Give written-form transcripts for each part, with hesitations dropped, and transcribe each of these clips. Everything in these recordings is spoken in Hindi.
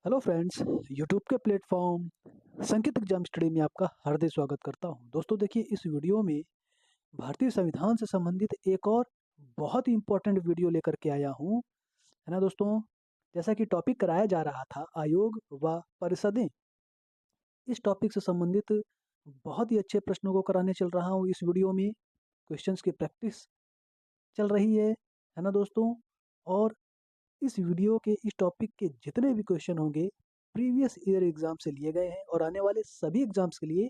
हेलो फ्रेंड्स, यूट्यूब के प्लेटफॉर्म संकेत एग्जाम स्टडी में आपका हार्दिक स्वागत करता हूं। दोस्तों देखिए, इस वीडियो में भारतीय संविधान से संबंधित एक और बहुत ही इम्पोर्टेंट वीडियो लेकर के आया हूं, है ना दोस्तों। जैसा कि टॉपिक कराया जा रहा था आयोग व परिषदें, इस टॉपिक से संबंधित बहुत ही अच्छे प्रश्नों को कराने चल रहा हूँ। इस वीडियो में क्वेश्चंस की प्रैक्टिस चल रही है ना दोस्तों। और इस वीडियो के इस टॉपिक के जितने भी क्वेश्चन होंगे प्रीवियस ईयर एग्जाम से लिए गए हैं और आने वाले सभी एग्जाम्स के लिए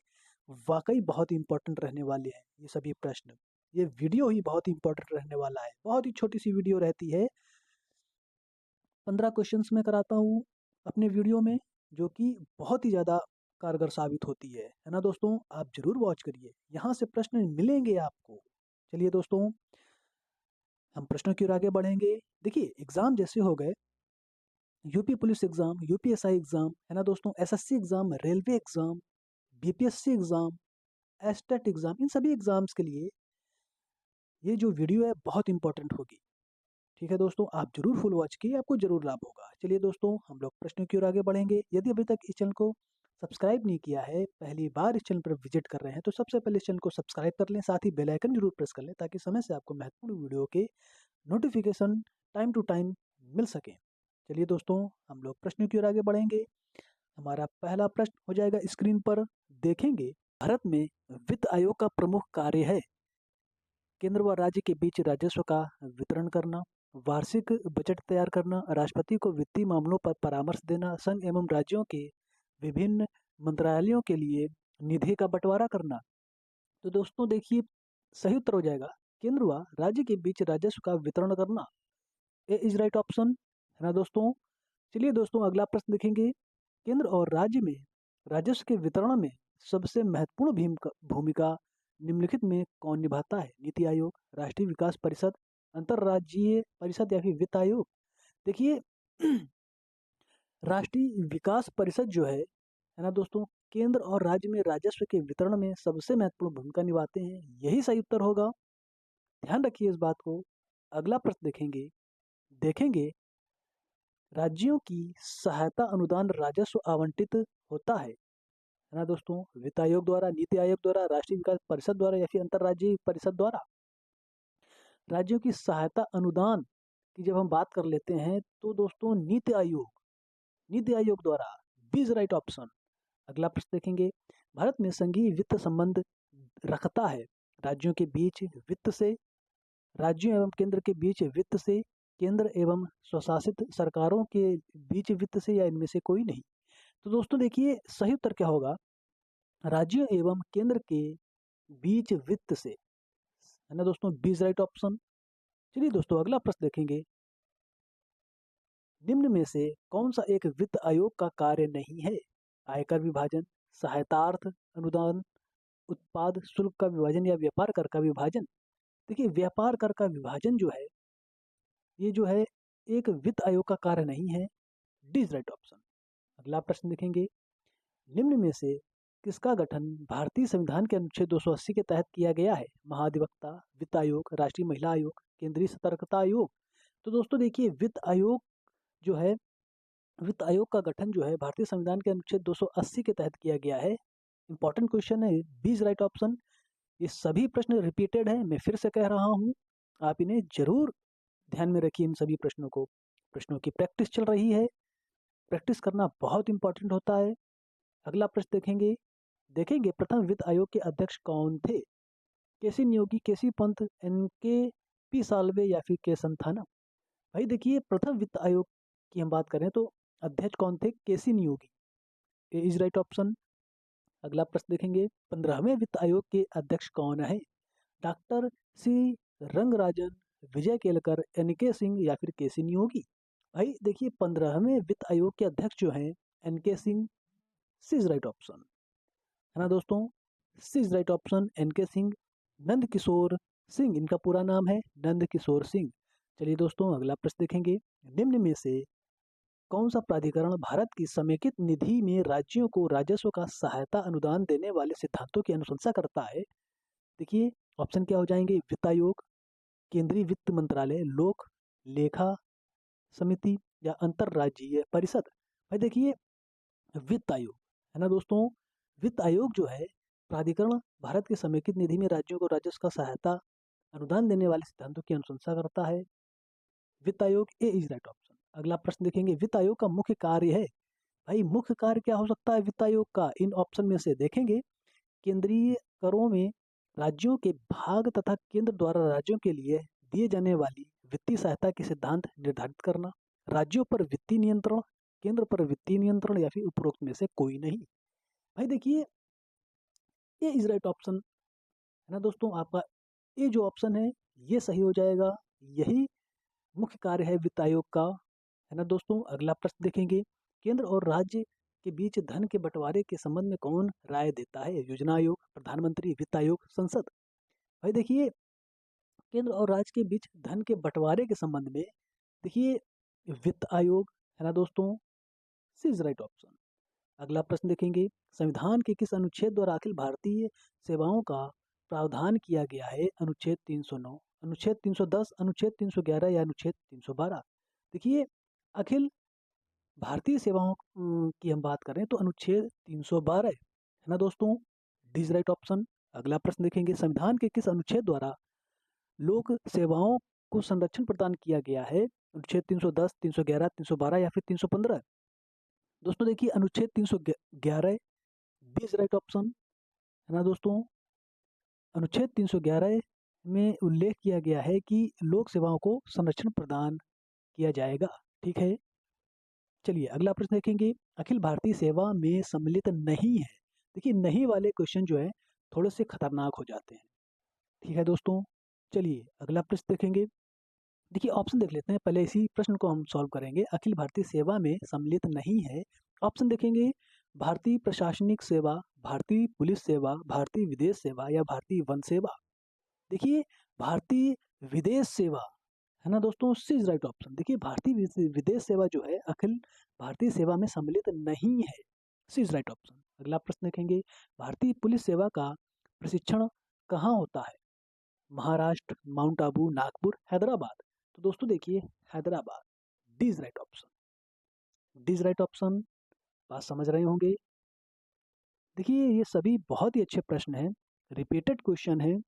वाकई बहुत ही इंपॉर्टेंट रहने वाले हैं। ये सभी प्रश्न, ये वीडियो ही बहुत ही इंपॉर्टेंट रहने वाला है। बहुत ही छोटी सी वीडियो रहती है, 15 क्वेश्चंस में कराता हूँ अपने वीडियो में, जो कि बहुत ही ज़्यादा कारगर साबित होती है ना दोस्तों। आप जरूर वॉच करिए, यहाँ से प्रश्न मिलेंगे आपको। चलिए दोस्तों, हम प्रश्नों की ओर आगे बढ़ेंगे। देखिए, एग्जाम जैसे हो गए UP police exam, UPSI exam, है ना दोस्तों, SSC exam, railway exam, BPSC exam, state exam, इन सभी एग्जाम्स के लिए ये जो वीडियो है बहुत इंपॉर्टेंट होगी। ठीक है दोस्तों, आप जरूर फुल वॉच कीजिए, आपको जरूर लाभ होगा। चलिए दोस्तों, हम लोग प्रश्नों की ओर आगे बढ़ेंगे। यदि अभी तक इस चैनल को सब्सक्राइब नहीं किया है, पहली बार इस चैनल पर विजिट कर रहे हैं, तो सबसे पहले इस चैनल को सब्सक्राइब कर लें, साथ ही बेल आइकन जरूर प्रेस कर लें, ताकि समय से आपको महत्वपूर्ण वीडियो के नोटिफिकेशन टाइम टू टाइम मिल सके। चलिए दोस्तों, हम लोग प्रश्नों की ओर आगे बढ़ेंगे। हमारा पहला प्रश्न हो जाएगा, स्क्रीन पर देखेंगे। भारत में वित्त आयोग का प्रमुख कार्य है केंद्र व राज्य के बीच राजस्व का वितरण करना, वार्षिक बजट तैयार करना, राष्ट्रपति को वित्तीय मामलों पर परामर्श देना, संघ एवं राज्यों के विभिन्न मंत्रालयों के लिए निधि का बंटवारा करना। तो दोस्तों देखिए, सही उत्तर हो जाएगा केंद्र व राज्य के बीच राजस्व का वितरण करना। ए इज राइट ऑप्शन, है ना दोस्तों। चलिए दोस्तों, अगला प्रश्न देखेंगे। केंद्र और राज्य में राजस्व के वितरण में सबसे महत्वपूर्ण भूमिका निम्नलिखित में कौन निभाता है? नीति आयोग, राष्ट्रीय विकास परिषद, अंतर्राज्यीय परिषद या फिर वित्त आयोग। देखिए, राष्ट्रीय विकास परिषद जो है ना दोस्तों, केंद्र और राज्य में राजस्व के वितरण में सबसे महत्वपूर्ण भूमिका निभाते हैं। यही सही उत्तर होगा, ध्यान रखिए इस बात को। अगला प्रश्न देखेंगे राज्यों की सहायता अनुदान राजस्व आवंटित होता है ना दोस्तों, वित्त आयोग द्वारा, नीति आयोग द्वारा, राष्ट्रीय विकास परिषद द्वारा या फिर अंतर्राज्यीय परिषद द्वारा। राज्यों की सहायता अनुदान की जब हम बात कर लेते हैं, तो दोस्तों नीति आयोग द्वारा, बी इज राइट ऑप्शन। अगला प्रश्न देखेंगे। भारत में संघीय वित्त संबंध रखता है राज्यों के बीच वित्त से, राज्यों एवं केंद्र के बीच वित्त से, केंद्र एवं स्वशासित सरकारों के बीच वित्त से, या इनमें से कोई नहीं। तो दोस्तों देखिए, सही उत्तर क्या होगा? राज्यों एवं केंद्र के बीच वित्त से, है ना दोस्तों, बी इज राइट ऑप्शन। चलिए दोस्तों, अगला प्रश्न देखेंगे। निम्न में से कौन सा एक वित्त आयोग का कार्य नहीं है? आयकर विभाजन, सहायतार्थ अनुदान, उत्पाद शुल्क का विभाजन या व्यापार कर का विभाजन। देखिए, व्यापार कर का विभाजन जो है, ये जो है एक वित्त आयोग का कार्य नहीं है। D is right option. अगला प्रश्न देखेंगे। निम्न में से किसका गठन भारतीय संविधान के अनुच्छेद 280 के तहत किया गया है? महाधिवक्ता, वित्त आयोग, राष्ट्रीय महिला आयोग, केंद्रीय सतर्कता आयोग। तो दोस्तों देखिए, जो है वित्त आयोग का गठन जो है भारतीय संविधान के अनुच्छेद 280 के तहत किया गया है। इंपॉर्टेंट क्वेश्चन है, बी इज राइट ऑप्शन। ये सभी प्रश्न रिपीटेड है, मैं फिर से कह रहा हूँ, आप इन्हें जरूर ध्यान में रखिए। इन सभी प्रश्नों को, प्रश्नों की प्रैक्टिस चल रही है, प्रैक्टिस करना बहुत इंपॉर्टेंट होता है। अगला प्रश्न देखेंगे प्रथम वित्त आयोग के अध्यक्ष कौन थे? केसी नियोगी, केसी पंत, एन के पी साल्वे या फिर के संथाना। भाई देखिए, प्रथम वित्त आयोग की हम बात करें तो अध्यक्ष कौन थे? केसी नियोगी, ए इज राइट ऑप्शन। अगला प्रश्न देखेंगे। 15वें वित्त आयोग के अध्यक्ष कौन है? डॉक्टर सी रंगराजन, विजय केलकर, एन के सिंह या फिर केसी नियोगी। भाई देखिए, 15वें वित्त आयोग के अध्यक्ष जो हैं एन के सिंह, सी इज राइट ऑप्शन, है ना दोस्तों। सी इज राइट ऑप्शन, एन के सिंह। नंद किशोर सिंह इनका पूरा नाम है, नंद किशोर सिंह। चलिए दोस्तों, अगला प्रश्न देखेंगे। निम्न में से कौन सा प्राधिकरण भारत की समेकित निधि में राज्यों को राजस्व का सहायता अनुदान देने वाले सिद्धांतों की अनुशंसा करता है? देखिए, ऑप्शन क्या हो जाएंगे? वित्त आयोग, केंद्रीय वित्त मंत्रालय, लोक लेखा समिति या अंतर्राज्यीय परिषद। भाई देखिए, वित्त आयोग है ना दोस्तों, वित्त आयोग जो है प्राधिकरण भारत के समेकित निधि में राज्यों को राजस्व का सहायता अनुदान देने वाले सिद्धांतों की अनुशंसा करता है। वित्त आयोग ए इज राइट ऑप्शन। अगला प्रश्न देखेंगे, वित्त आयोग का मुख्य कार्य है। भाई मुख्य कार्य क्या हो सकता है वित्त आयोग का, इन ऑप्शन में से देखेंगे, केंद्रीय करों में राज्यों के भाग तथा केंद्र द्वारा राज्यों के लिए दिए जाने वाली वित्तीय सहायता के सिद्धांत निर्धारित करना, राज्यों पर वित्तीय नियंत्रण, केंद्र पर वित्तीय नियंत्रण या फिर उपरोक्त में से कोई नहीं। भाई देखिए, ये इज राइट ऑप्शन है ना दोस्तों, आपका ये जो ऑप्शन है ये सही हो जाएगा। यही मुख्य कार्य है वित्त आयोग का, है ना दोस्तों। अगला प्रश्न देखेंगे, केंद्र और राज्य के बीच धन के बंटवारे के संबंध में कौन राय देता है, योजना आयोग, प्रधानमंत्री, वित्त आयोग, संसद। भाई देखिए, केंद्र और राज्य के बीच धन के बंटवारे के संबंध में देखिए वित्त आयोग है ना दोस्तों, इज राइट ऑप्शन। अगला प्रश्न देखेंगे, संविधान के किस अनुच्छेद द्वारा अखिल भारतीय सेवाओं का प्रावधान किया गया है, अनुच्छेद 309, अनुच्छेद 310, अनुच्छेद 311 या अनुच्छेद 312। देखिए, अखिल भारतीय सेवाओं की हम बात करें तो अनुच्छेद 312 है ना दोस्तों, डिज राइट ऑप्शन। अगला प्रश्न देखेंगे, संविधान के किस अनुच्छेद द्वारा लोक सेवाओं को संरक्षण प्रदान किया गया है, अनुच्छेद 310, 311, 312 या फिर 315। दोस्तों देखिए, अनुच्छेद 311 दिस राइट ऑप्शन है ना दोस्तों। अनुच्छेद 311 में उल्लेख किया गया है कि लोक सेवाओं को संरक्षण प्रदान किया जाएगा, ठीक है। चलिए अगला प्रश्न देखेंगे, अखिल भारतीय सेवा में सम्मिलित नहीं है। देखिए, नहीं वाले क्वेश्चन जो है थोड़े से खतरनाक हो जाते हैं, ठीक है दोस्तों। चलिए अगला प्रश्न देखेंगे, देखिए ऑप्शन देख लेते हैं, पहले इसी प्रश्न को हम सॉल्व करेंगे। अखिल भारतीय सेवा में सम्मिलित नहीं है, ऑप्शन देखेंगे, भारतीय प्रशासनिक सेवा, भारतीय पुलिस सेवा, भारतीय विदेश सेवा या भारतीय वन सेवा। देखिए, भारतीय विदेश सेवा है ना दोस्तों, सी इज राइट ऑप्शन। देखिए, भारतीय विदेश सेवा जो है अखिल भारतीय सेवा में सम्मिलित नहीं है, सी इज राइट ऑप्शन। अगला प्रश्न देखेंगे, भारतीय पुलिस सेवा का प्रशिक्षण कहाँ होता है, महाराष्ट्र, माउंट आबू, नागपुर, हैदराबाद। तो दोस्तों देखिए, Hyderabad, D is right option, D is right option. बात समझ रहे होंगे। देखिए, ये सभी बहुत ही अच्छे प्रश्न हैं, रिपीटेड क्वेश्चन हैं।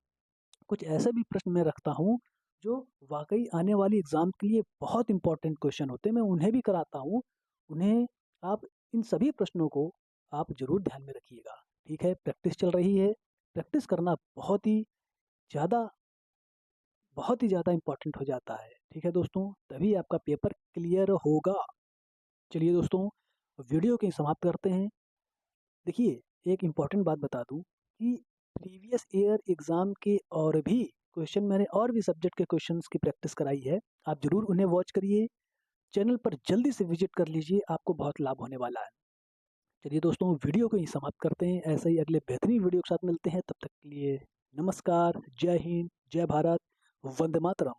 कुछ ऐसे भी प्रश्न मैं रखता हूँ जो वाकई आने वाली एग्जाम के लिए बहुत इंपॉर्टेंट क्वेश्चन होते हैं, मैं उन्हें भी कराता हूँ। उन्हें आप, इन सभी प्रश्नों को आप जरूर ध्यान में रखिएगा, ठीक है। प्रैक्टिस चल रही है, प्रैक्टिस करना ज़्यादा बहुत ही ज़्यादा इंपॉर्टेंट हो जाता है, ठीक है दोस्तों, तभी आपका पेपर क्लियर होगा। चलिए दोस्तों, वीडियो को समाप्त करते हैं। देखिए, एक इम्पॉर्टेंट बात बता दूं कि प्रीवियस ईयर एग्ज़ाम के और भी क्वेश्चन, मैंने और भी सब्जेक्ट के क्वेश्चंस की प्रैक्टिस कराई है, आप ज़रूर उन्हें वॉच करिए। चैनल पर जल्दी से विजिट कर लीजिए, आपको बहुत लाभ होने वाला है। चलिए दोस्तों, वीडियो को ही समाप्त करते हैं, ऐसे ही अगले बेहतरीन वीडियो के साथ मिलते हैं। तब तक के लिए नमस्कार, जय हिंद, जय भारत, वंदे मातरम।